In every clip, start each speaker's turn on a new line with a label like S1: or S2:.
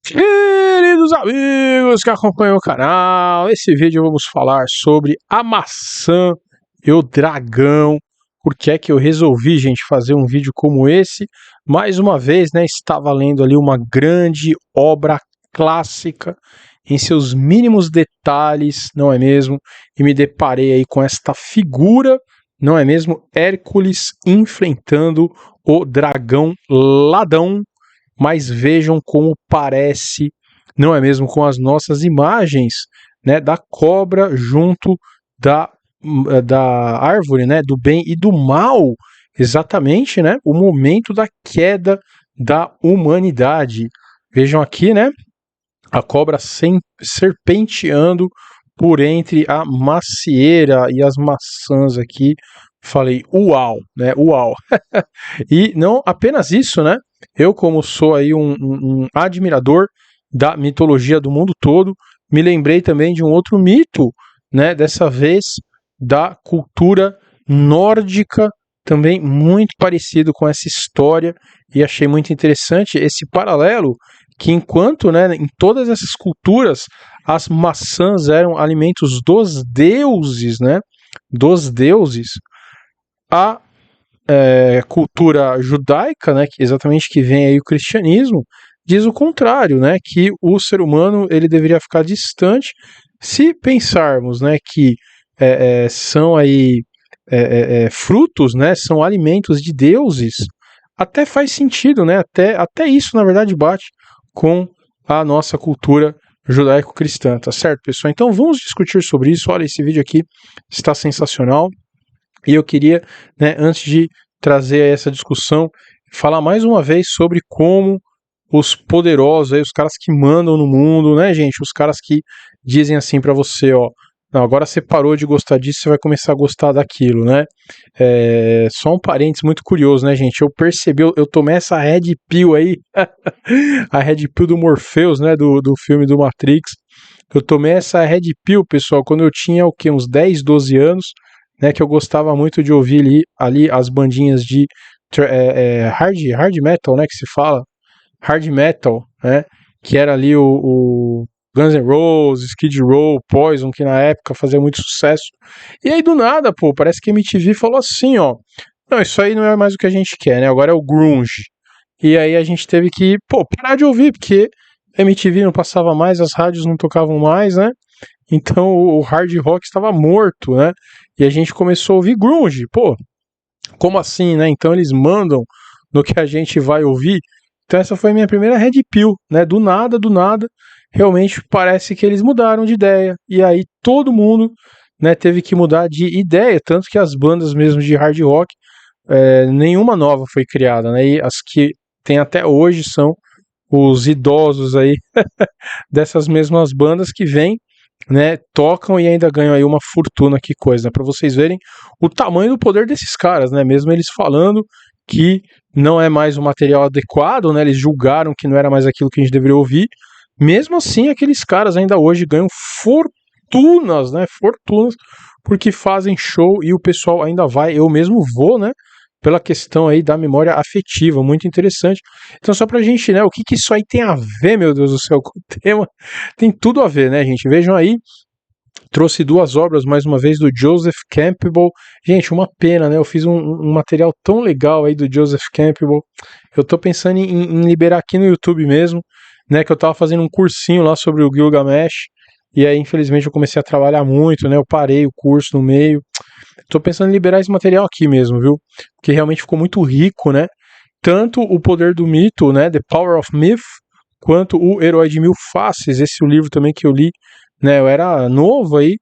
S1: Queridos amigos que acompanham o canal, nesse vídeo vamos falar sobre a maçã e o dragão. Por que é que eu resolvi, gente, fazer um vídeo como esse? Mais uma vez, né, estava lendo ali uma grande obra clássica em seus mínimos detalhes, não é mesmo? E me deparei aí com esta figura, não é mesmo? Hércules enfrentando o dragão Ladão. Mas vejam como parece, não é mesmo, com as nossas imagens, né, da cobra junto da árvore, né, do bem e do mal, exatamente, né, o momento da queda da humanidade. Vejam aqui, né, a cobra serpenteando por entre a macieira e as maçãs aqui. Falei, uau, né, uau. E não apenas isso, né? Eu, como sou aí um admirador da mitologia do mundo todo, me lembrei também de um outro mito, né? Dessa vez da cultura nórdica, também muito parecido com essa história, e achei muito interessante esse paralelo que enquanto, né, em todas essas culturas as maçãs eram alimentos dos deuses, né? Dos deuses, a cultura judaica, né, que exatamente que vem aí o cristianismo, diz o contrário, né, que o ser humano ele deveria ficar distante. Se pensarmos, né, que são aí frutos, né, são alimentos de deuses, até faz sentido, né, até isso na verdade bate com a nossa cultura judaico-cristã, tá certo, pessoal? Então vamos discutir sobre isso. Olha, esse vídeo aqui está sensacional. E eu queria, né, antes de trazer essa discussão, falar mais uma vez sobre como os poderosos, aí, os caras que mandam no mundo, né, gente, os caras que dizem assim pra você, ó, não, agora você parou de gostar disso, você vai começar a gostar daquilo, né? Só um parênteses muito curioso, né, gente? Eu percebi, eu tomei essa Red Pill aí, a Red Pill do Morpheus, né, do filme do Matrix. Eu tomei essa Red Pill, pessoal, quando eu tinha, o quê, uns 10, 12 anos, né, que eu gostava muito de ouvir ali as bandinhas de hard metal, né, que se fala, hard metal, né, que era ali o Guns N' Roses, Skid Row, Poison, que na época fazia muito sucesso. E aí do nada, pô, parece que a MTV falou assim, ó, não, isso aí não é mais o que a gente quer, né, agora é o grunge. E aí a gente teve que, pô, parar de ouvir, porque a MTV não passava mais, as rádios não tocavam mais, né, então o hard rock estava morto, né? E a gente começou a ouvir grunge. Pô, como assim, né? Então eles mandam no que a gente vai ouvir. Então essa foi a minha primeira Red Pill, né? Do nada, realmente parece que eles mudaram de ideia. E aí todo mundo, né, teve que mudar de ideia, tanto que as bandas mesmo de hard rock, nenhuma nova foi criada, né? E as que tem até hoje são os idosos aí dessas mesmas bandas que vêm, né, tocam e ainda ganham aí uma fortuna, que coisa, né, para vocês verem o tamanho do poder desses caras, né, mesmo eles falando que não é mais o material adequado, né, eles julgaram que não era mais aquilo que a gente deveria ouvir, mesmo assim aqueles caras ainda hoje ganham fortunas, né, fortunas, porque fazem show e o pessoal ainda vai, eu mesmo vou, né, pela questão aí da memória afetiva, muito interessante. Então só pra gente, né, o que isso aí tem a ver, meu Deus do céu, com o tema, tem tudo a ver, né, gente, vejam aí, trouxe duas obras, mais uma vez, do Joseph Campbell, gente, uma pena, né, eu fiz um material tão legal aí do Joseph Campbell, eu tô pensando em liberar aqui no YouTube mesmo, né, que eu tava fazendo um cursinho lá sobre o Gilgamesh, e aí infelizmente eu comecei a trabalhar muito, né, eu parei o curso no meio. Tô pensando em liberar esse material aqui mesmo, viu? Porque realmente ficou muito rico, né? Tanto o poder do mito, né? The Power of Myth, quanto o Herói de Mil Faces, esse é o livro também que eu li, né? Eu era novo aí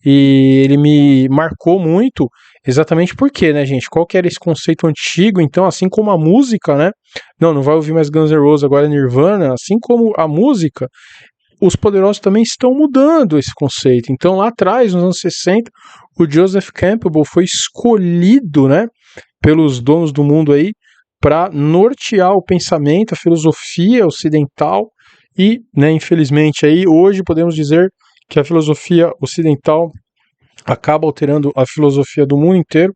S1: e ele me marcou muito, exatamente porque, né, gente? Qual que era esse conceito antigo? Então, assim como a música, né? Não vai ouvir mais Guns N' Roses, agora é Nirvana. Assim como a música, os poderosos também estão mudando esse conceito. Então, lá atrás, nos anos 60, o Joseph Campbell foi escolhido, né, pelos donos do mundo aí para nortear o pensamento, a filosofia ocidental e, né, infelizmente aí hoje podemos dizer que a filosofia ocidental acaba alterando a filosofia do mundo inteiro.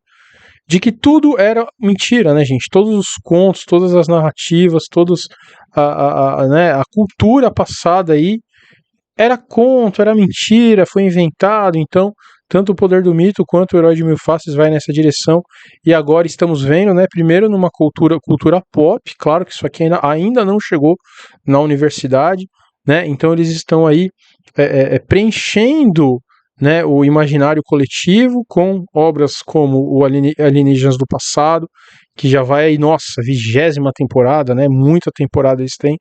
S1: de que tudo era mentira, né, gente? Todos os contos, todas as narrativas, todos né, a cultura passada aí era conto, era mentira, foi inventado. Então, tanto o Poder do Mito quanto o Herói de Mil Faces vai nessa direção. E agora estamos vendo, né, primeiro numa cultura pop, claro que isso aqui ainda não chegou na universidade, né? Então eles estão aí preenchendo, né, o imaginário coletivo com obras como o Alienígenas do Passado, que já vai aí, nossa, 20ª temporada, né? Muita temporada eles têm,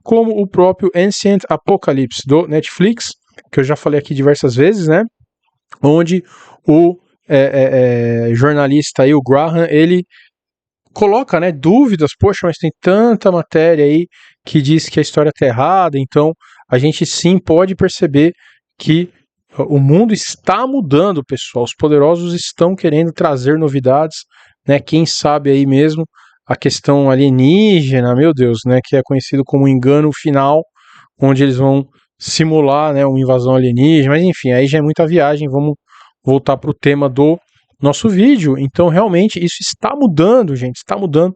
S1: como o próprio Ancient Apocalypse do Netflix, que eu já falei aqui diversas vezes, né? Onde o jornalista aí, o Graham, ele coloca, né, dúvidas, poxa, mas tem tanta matéria aí que diz que a história está errada, então a gente sim pode perceber que o mundo está mudando, pessoal, os poderosos estão querendo trazer novidades, né, quem sabe aí mesmo a questão alienígena, meu Deus, né, que é conhecido como engano final, onde eles vão simular, né, uma invasão alienígena, mas enfim, aí já é muita viagem, vamos voltar para o tema do nosso vídeo. Então realmente isso está mudando, gente, está mudando,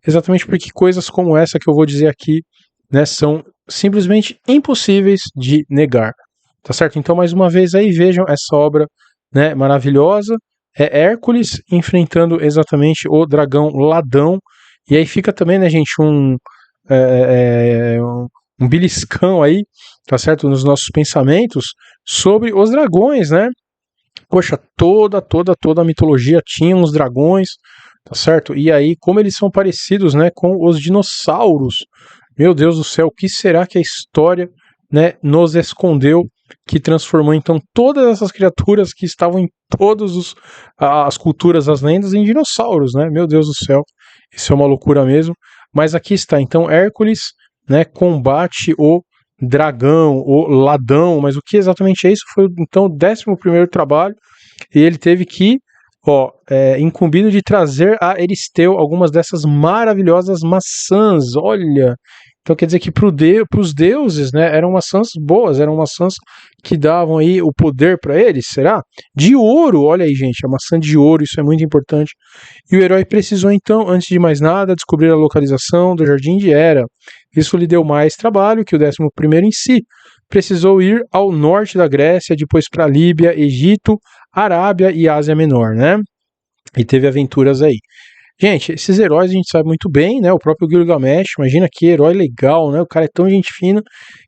S1: exatamente porque coisas como essa que eu vou dizer aqui, né, são simplesmente impossíveis de negar, tá certo? Então mais uma vez aí vejam essa obra, né, maravilhosa, é Hércules enfrentando exatamente o dragão Ladão, e aí fica também, né, gente, um beliscão aí, tá certo, nos nossos pensamentos sobre os dragões, né? Poxa, toda a mitologia tinha uns dragões, tá certo? E aí, como eles são parecidos, né, com os dinossauros. Meu Deus do céu, o que será que a história, né, nos escondeu, que transformou então todas essas criaturas que estavam em todas as culturas, as lendas, em dinossauros, né? Meu Deus do céu, isso é uma loucura mesmo. Mas aqui está, então Hércules, né, combate o dragão, o ladão, mas o que exatamente é isso? Foi então o 11º trabalho, e ele teve que, incumbido de trazer a Eristeu algumas dessas maravilhosas maçãs, olha, então quer dizer que para os deuses, né, eram maçãs boas, eram maçãs que davam aí o poder para eles, será? De ouro, olha aí gente, a maçã de ouro, isso é muito importante. E o herói precisou então, antes de mais nada, descobrir a localização do Jardim de Hera. Isso lhe deu mais trabalho que o 11º em si. Precisou ir ao norte da Grécia, depois para Líbia, Egito, Arábia e Ásia Menor, né? E teve aventuras aí. Gente, esses heróis a gente sabe muito bem, né? O próprio Gilgamesh, imagina que herói legal, né? O cara é tão gente fina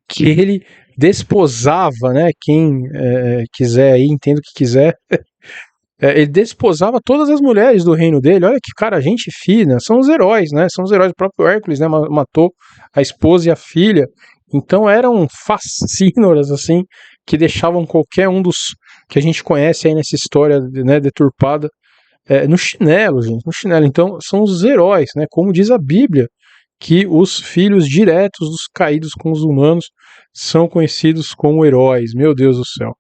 S1: que ele desposava, né? Quem quiser aí, entenda o que quiser. Ele desposava todas as mulheres do reino dele. Olha que cara, gente fina. São os heróis, né? São os heróis. O próprio Hércules, né? Matou a esposa e a filha. Então eram fascínoras, assim, que deixavam qualquer um dos que a gente conhece aí nessa história, né, deturpada, no chinelo, gente, no chinelo. Então são os heróis, né? Como diz a Bíblia, que os filhos diretos dos caídos com os humanos são conhecidos como heróis. Meu Deus do céu.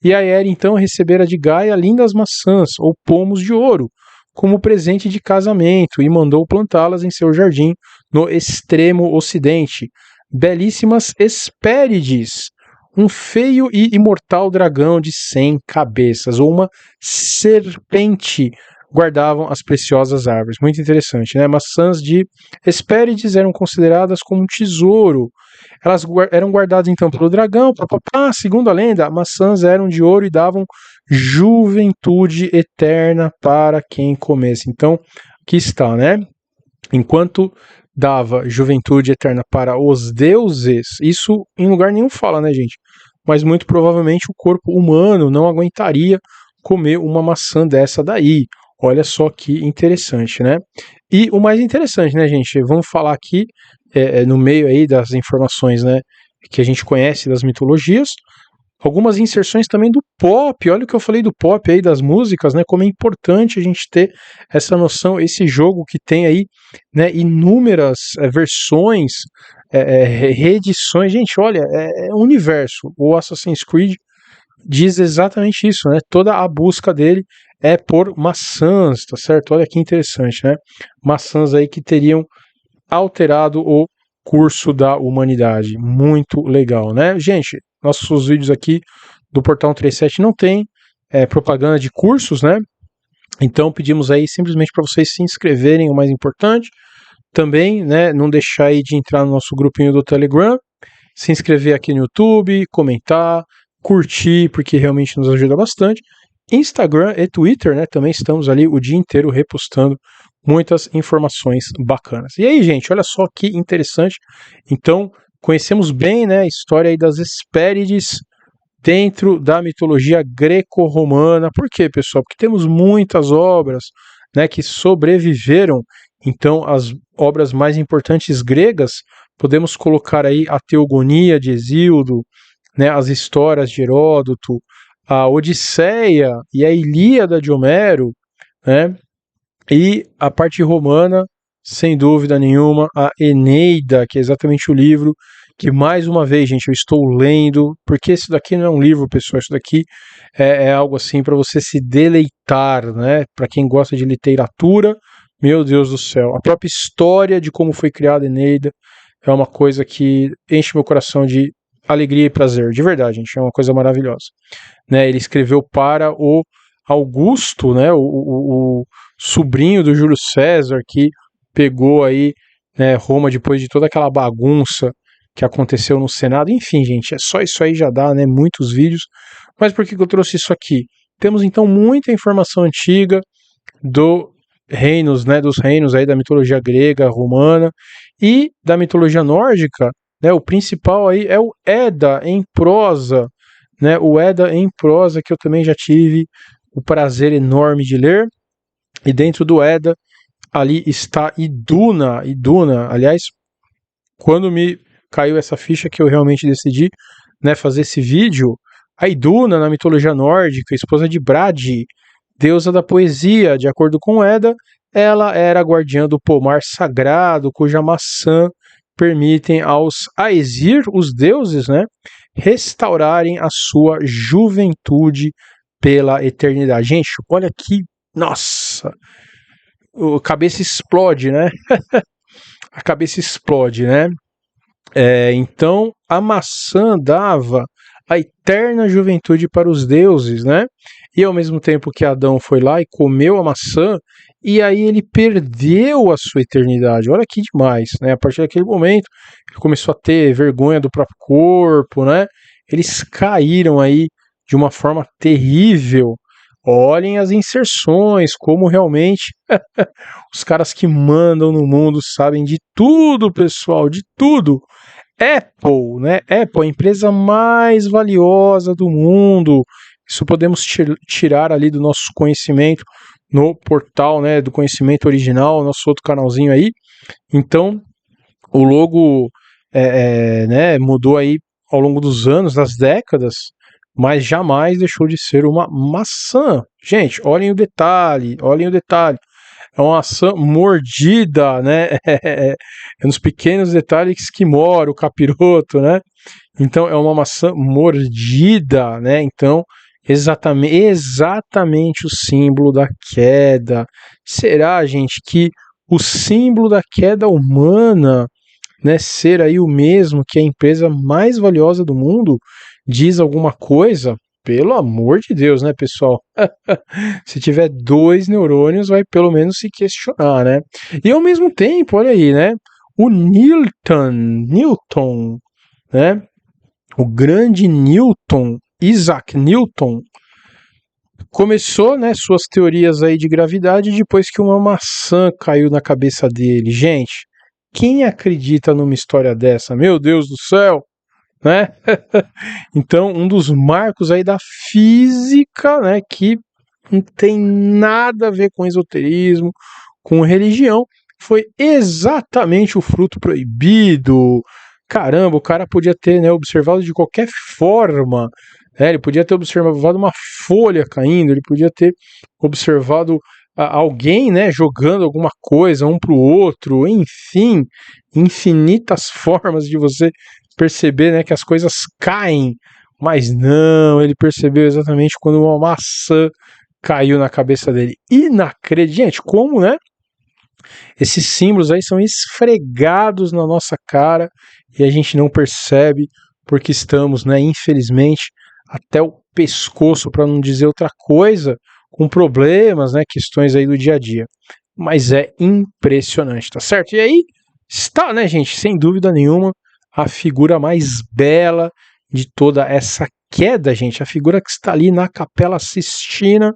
S1: E a Hera então recebera de Gaia lindas maçãs, ou pomos de ouro, como presente de casamento, e mandou plantá-las em seu jardim no extremo ocidente. Belíssimas Hespérides, um feio e imortal dragão de 100 cabeças, ou uma serpente, guardavam as preciosas árvores. Muito interessante, né? Maçãs de Hespérides eram consideradas como um tesouro. Elas eram guardadas então pelo dragão. Segundo a lenda, maçãs eram de ouro e davam juventude eterna para quem comesse. Então, aqui está, né? Enquanto dava juventude eterna para os deuses, isso em lugar nenhum fala, né, gente? Mas muito provavelmente o corpo humano não aguentaria comer uma maçã dessa daí. Olha só que interessante, né? E o mais interessante, né, gente? Vamos falar aqui, no meio aí das informações, né, que a gente conhece das mitologias, algumas inserções também do pop. Olha o que eu falei do pop aí, das músicas, né? Como é importante a gente ter essa noção, esse jogo que tem aí, né, inúmeras versões, reedições. Gente, olha, é um universo. O Assassin's Creed diz exatamente isso, né? Toda a busca dele é por maçãs, tá certo? Olha que interessante, né? Maçãs aí que teriam alterado o curso da humanidade. Muito legal, né? Gente, nossos vídeos aqui do Portal 137 não tem propaganda de cursos, né? Então pedimos aí simplesmente para vocês se inscreverem, o mais importante. Também, né, não deixar aí de entrar no nosso grupinho do Telegram, se inscrever aqui no YouTube, comentar, curtir, porque realmente nos ajuda bastante. Instagram e Twitter, né, também estamos ali o dia inteiro repostando muitas informações bacanas. E aí, gente, olha só que interessante. Então, conhecemos bem, né, a história aí das Hespérides dentro da mitologia greco-romana. Por quê, pessoal? Porque temos muitas obras, né, que sobreviveram. Então, as obras mais importantes gregas, podemos colocar aí a Teogonia de Hesíodo, né, as histórias de Heródoto, a Odisseia e a Ilíada de Homero, né, e a parte romana, sem dúvida nenhuma, a Eneida, que é exatamente o livro que, mais uma vez, gente, eu estou lendo, porque isso daqui não é um livro, pessoal, isso daqui é algo assim para você se deleitar, né? Para quem gosta de literatura, meu Deus do céu. A própria história de como foi criada a Eneida é uma coisa que enche meu coração de alegria e prazer, de verdade, gente, é uma coisa maravilhosa. Né? Ele escreveu para o Augusto, né? O sobrinho do Júlio César, que pegou aí, né, Roma depois de toda aquela bagunça que aconteceu no Senado. Enfim, gente, é só isso aí já dá, né, muitos vídeos. Mas por que eu trouxe isso aqui? Temos então muita informação antiga do reinos, né, dos reinos aí da mitologia grega, romana e da mitologia nórdica, né? O principal aí é o Edda em prosa, né? O Edda em prosa que eu também já tive o prazer enorme de ler. E dentro do Edda ali está Iduna. Aliás, quando me caiu essa ficha que eu realmente decidi, né, fazer esse vídeo, a Iduna na mitologia nórdica, esposa de Bragi, deusa da poesia, de acordo com Edda, ela era a guardiã do pomar sagrado, cuja maçã permitem aos Aesir, os deuses, né, restaurarem a sua juventude pela eternidade. Gente, olha que, nossa, a cabeça explode, né? A cabeça explode, né? Então, a maçã dava a eterna juventude para os deuses, né? E ao mesmo tempo que Adão foi lá e comeu a maçã, e aí ele perdeu a sua eternidade. Olha que demais, né? A partir daquele momento, ele começou a ter vergonha do próprio corpo, né? Eles caíram aí de uma forma terrível. Olhem as inserções, como realmente os caras que mandam no mundo sabem de tudo, pessoal, de tudo. Apple, né? Apple, a empresa mais valiosa do mundo. Isso podemos tirar ali do nosso conhecimento no portal, né, do conhecimento original, nosso outro canalzinho aí. Então, o logo né, mudou aí ao longo dos anos, das décadas, mas jamais deixou de ser uma maçã. Gente, olhem o detalhe, olhem o detalhe. É uma maçã mordida, né? É nos pequenos detalhes que mora o capiroto, né? Então é uma maçã mordida, né? Então exatamente o símbolo da queda. Será, gente, que o símbolo da queda humana, né, ser aí o mesmo que a empresa mais valiosa do mundo diz alguma coisa? Pelo amor de Deus, né, pessoal? Se tiver 2 neurônios, vai pelo menos se questionar, né? E ao mesmo tempo, olha aí, né? O Newton, né? O grande Newton, Isaac Newton, começou, né, suas teorias aí de gravidade depois que uma maçã caiu na cabeça dele. Gente, quem acredita numa história dessa? Meu Deus do céu! Né? Então, um dos marcos aí da física, né, que não tem nada a ver com esoterismo, com religião, foi exatamente o fruto proibido. Caramba, o cara podia ter, né, observado de qualquer forma, né? Ele podia ter observado uma folha caindo, ele podia ter observado alguém, né, jogando alguma coisa um para o outro, enfim, infinitas formas de você perceber, né, que as coisas caem, mas não, ele percebeu exatamente quando uma maçã caiu na cabeça dele. Inacreditável, gente, como, né? Esses símbolos aí são esfregados na nossa cara e a gente não percebe porque estamos, né, infelizmente, até o pescoço, para não dizer outra coisa, com problemas, né, questões aí do dia a dia. Mas é impressionante, tá certo? E aí está, né, gente, sem dúvida nenhuma, a figura mais bela de toda essa queda, gente, a figura que está ali na Capela Sistina,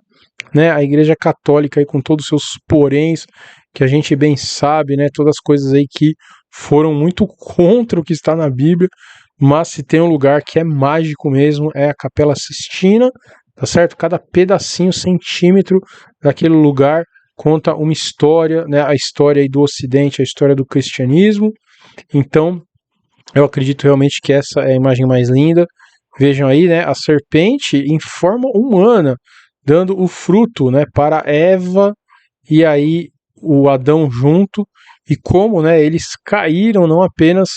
S1: né, a Igreja Católica aí com todos os seus poréns, que a gente bem sabe, né, todas as coisas aí que foram muito contra o que está na Bíblia, mas se tem um lugar que é mágico mesmo, é a Capela Sistina, tá certo? Cada pedacinho, centímetro daquele lugar conta uma história, né, a história aí do Ocidente, a história do cristianismo. Então, eu acredito realmente que essa é a imagem mais linda. Vejam aí, né, a serpente em forma humana, dando o fruto, né, para Eva e aí o Adão junto, e como, né, eles caíram não apenas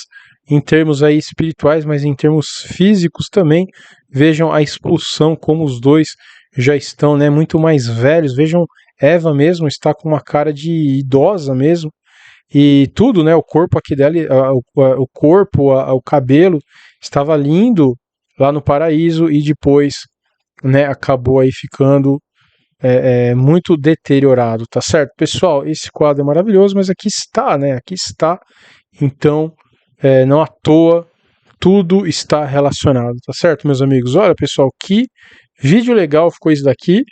S1: em termos aí espirituais, mas em termos físicos também. Vejam a expulsão, como os dois já estão, né, muito mais velhos. Vejam, Eva mesmo está com uma cara de idosa mesmo, e tudo, né, o corpo aqui dela, o corpo, o cabelo estava lindo lá no paraíso e depois, né, acabou aí ficando muito deteriorado, tá certo? Pessoal, esse quadro é maravilhoso, mas aqui está, né? Aqui está. Então, não à toa, tudo está relacionado, tá certo, meus amigos? Olha, pessoal, que vídeo legal ficou isso daqui,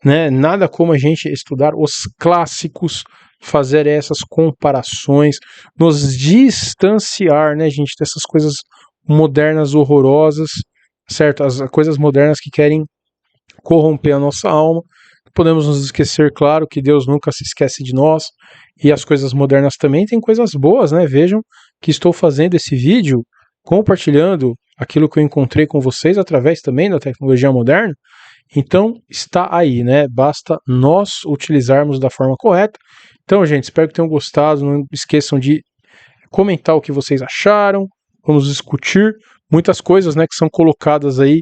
S1: né? Nada como a gente estudar os clássicos, fazer essas comparações, nos distanciar, né, gente, dessas coisas modernas horrorosas, certo? As coisas modernas que querem corromper a nossa alma. Podemos nos esquecer, claro, que Deus nunca se esquece de nós, e as coisas modernas também têm coisas boas, né? Vejam que estou fazendo esse vídeo compartilhando aquilo que eu encontrei com vocês através também da tecnologia moderna. Então está aí, né? Basta nós utilizarmos da forma correta. Então, gente, espero que tenham gostado. Não esqueçam de comentar o que vocês acharam. Vamos discutir muitas coisas, né, que são colocadas aí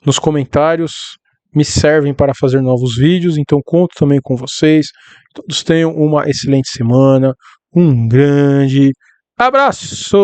S1: nos comentários. Me servem para fazer novos vídeos, então conto também com vocês. Todos tenham uma excelente semana. Um grande abraço!